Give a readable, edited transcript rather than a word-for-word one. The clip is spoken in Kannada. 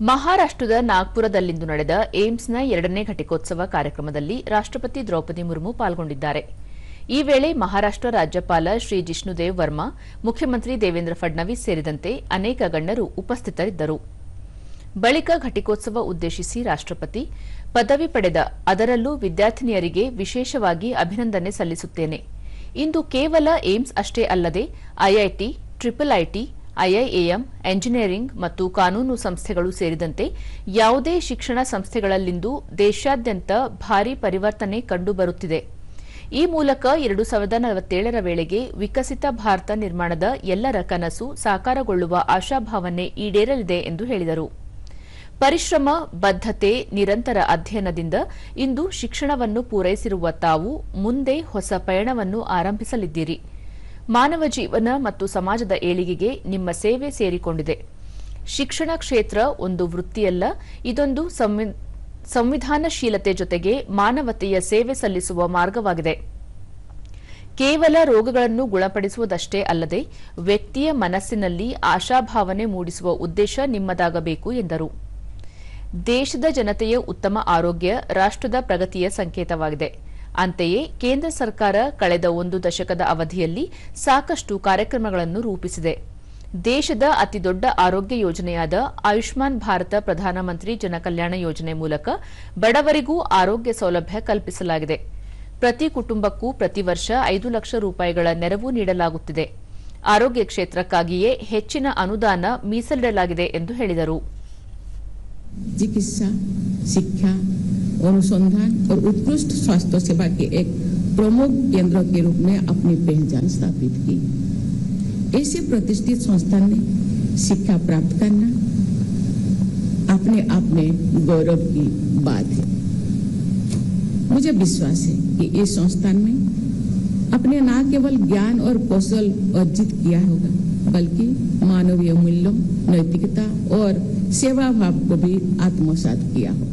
ಮಹಾರಾಷ್ಟ್ರದ ನಾಗ್ಪುರದಲ್ಲಿಂದು ನಡೆದ ಏಮ್ಸ್ನ 2ನೇ ಘಟಿಕೋತ್ಸವ ಕಾರ್ಯಕ್ರಮದಲ್ಲಿ ರಾಷ್ಟ್ರಪತಿ ದ್ರೌಪದಿ ಮುರ್ಮು ಪಾಲ್ಗೊಂಡಿದ್ದಾರೆ. ಈ ವೇಳೆ ಮಹಾರಾಷ್ಟ್ರ ರಾಜ್ಯಪಾಲ ಶ್ರೀ ಜಿಷ್ಣುದೇವ್ ವರ್ಮಾ, ಮುಖ್ಯಮಂತ್ರಿ ದೇವೇಂದ್ರ ಫಡ್ನವೀಸ್ ಸೇರಿದಂತೆ ಅನೇಕ ಗಣ್ಯರು ಉಪಸ್ಥಿತರಿದ್ದರು. ಬಳಿಕ ಘಟಿಕೋತ್ಸವ ಉದ್ದೇಶಿಸಿ ರಾಷ್ಟ್ರಪತಿ, ಪದವಿ ಪಡೆದ ಅದರಲ್ಲೂ ವಿದ್ಯಾರ್ಥಿನಿಯರಿಗೆ ವಿಶೇಷವಾಗಿ ಅಭಿನಂದನೆ ಸಲ್ಲಿಸುತ್ತೇನೆ. ಇಂದು ಕೇವಲ ಏಮ್ಸ್ ಅಷ್ಟೇ ಅಲ್ಲದೆ ಐಐಟಿ, ಟ್ರಿಪಲ್ ಐಟಿ, ಐಐಎಎಂ, ಎಂಜಿನಿಯರಿಂಗ್ ಮತ್ತು ಕಾನೂನು ಸಂಸ್ಥೆಗಳು ಸೇರಿದಂತೆ ಯಾವುದೇ ಶಿಕ್ಷಣ ಸಂಸ್ಥೆಗಳಲ್ಲಿಂದು ದೇಶಾದ್ಯಂತ ಭಾರೀ ಪರಿವರ್ತನೆ ಕಂಡುಬರುತ್ತಿದೆ. ಈ ಮೂಲಕ 2047ರ ವೇಳೆಗೆ ವಿಕಸಿತ ಭಾರತ ನಿರ್ಮಾಣದ ಎಲ್ಲರ ಕನಸು ಸಾಕಾರಗೊಳ್ಳುವ ಆಶಾಭಾವನೆ ಈಡೇರಲಿದೆ ಎಂದು ಹೇಳಿದರು. ಪರಿಶ್ರಮ, ಬದ್ಧತೆ, ನಿರಂತರ ಅಧ್ಯಯನದಿಂದ ಇಂದು ಶಿಕ್ಷಣವನ್ನು ಪೂರೈಸಿರುವ ತಾವು ಮುಂದೆ ಹೊಸ ಪಯಣವನ್ನು ಆರಂಭಿಸಲಿದ್ದೀರಿ. ಮಾನವ ಜೀವನ ಮತ್ತು ಸಮಾಜದ ಏಳಿಗೆಗೆ ನಿಮ್ಮ ಸೇವೆ ಸೇರಿಕೊಂಡಿದೆ. ಶಿಕ್ಷಣ ಕ್ಷೇತ್ರ ಒಂದು ವೃತ್ತಿಯಲ್ಲ, ಇದೊಂದು ಸಂವಿಧಾನಶೀಲತೆ ಜೊತೆಗೆ ಮಾನವತೆಯ ಸೇವೆ ಸಲ್ಲಿಸುವ ಮಾರ್ಗವಾಗಿದೆ. ಕೇವಲ ರೋಗಗಳನ್ನು ಗುಣಪಡಿಸುವುದಷ್ಟೇ ಅಲ್ಲದೆ ವ್ಯಕ್ತಿಯ ಮನಸ್ಸಿನಲ್ಲಿ ಆಶಾಭಾವನೆ ಮೂಡಿಸುವ ಉದ್ದೇಶ ನಿಮ್ಮದಾಗಬೇಕು ಎಂದರು. ದೇಶದ ಜನತೆಯ ಉತ್ತಮ ಆರೋಗ್ಯ ರಾಷ್ಟ್ರದ ಪ್ರಗತಿಯ ಸಂಕೇತವಾಗಿದೆ. ಅಂತೆಯೇ ಕೇಂದ್ರ ಸರ್ಕಾರ ಕಳೆದ 1 ದಶಕದ ಅವಧಿಯಲ್ಲಿ ಸಾಕಷ್ಟು ಕಾರ್ಯಕ್ರಮಗಳನ್ನು ರೂಪಿಸಿದೆ. ದೇಶದ ಅತಿದೊಡ್ಡ ಆರೋಗ್ಯ ಯೋಜನೆಯಾದ ಆಯುಷ್ಮಾನ್ ಭಾರತ ಪ್ರಧಾನಮಂತ್ರಿ ಜನಕಲ್ಯಾಣ ಯೋಜನೆ ಮೂಲಕ ಬಡವರಿಗೂ ಆರೋಗ್ಯ ಸೌಲಭ್ಯ ಕಲ್ಪಿಸಲಾಗಿದೆ. ಪ್ರತಿ ಕುಟುಂಬಕ್ಕೂ ಪ್ರತಿ ವರ್ಷ 5 ಲಕ್ಷ ರೂಪಾಯಿಗಳ ನೆರವು ನೀಡಲಾಗುತ್ತಿದೆ. ಆರೋಗ್ಯ ಕ್ಷೇತ್ರಕ್ಕಾಗಿಯೇ ಹೆಚ್ಚಿನ ಅನುದಾನ ಮೀಸಲಿಡಲಾಗಿದೆ ಎಂದು ಹೇಳಿದರು. चिकित्सा, शिक्षा, अनुसंधान और उत्कृष्ट स्वास्थ्य सेवा के एक प्रमुख केंद्र के रूप में अपनी पहचान स्थापित की. ऐसे प्रतिष्ठित संस्थान में शिक्षा प्राप्त करना अपने आप में गौरव की बात है. मुझे विश्वास है कि इस संस्थान में अपने न केवल ज्ञान और कौशल अर्जित किया होगा, बल्कि मानवीय मूल्यों, नैतिकता और सेवा भाव को भी आत्मसात किया हो.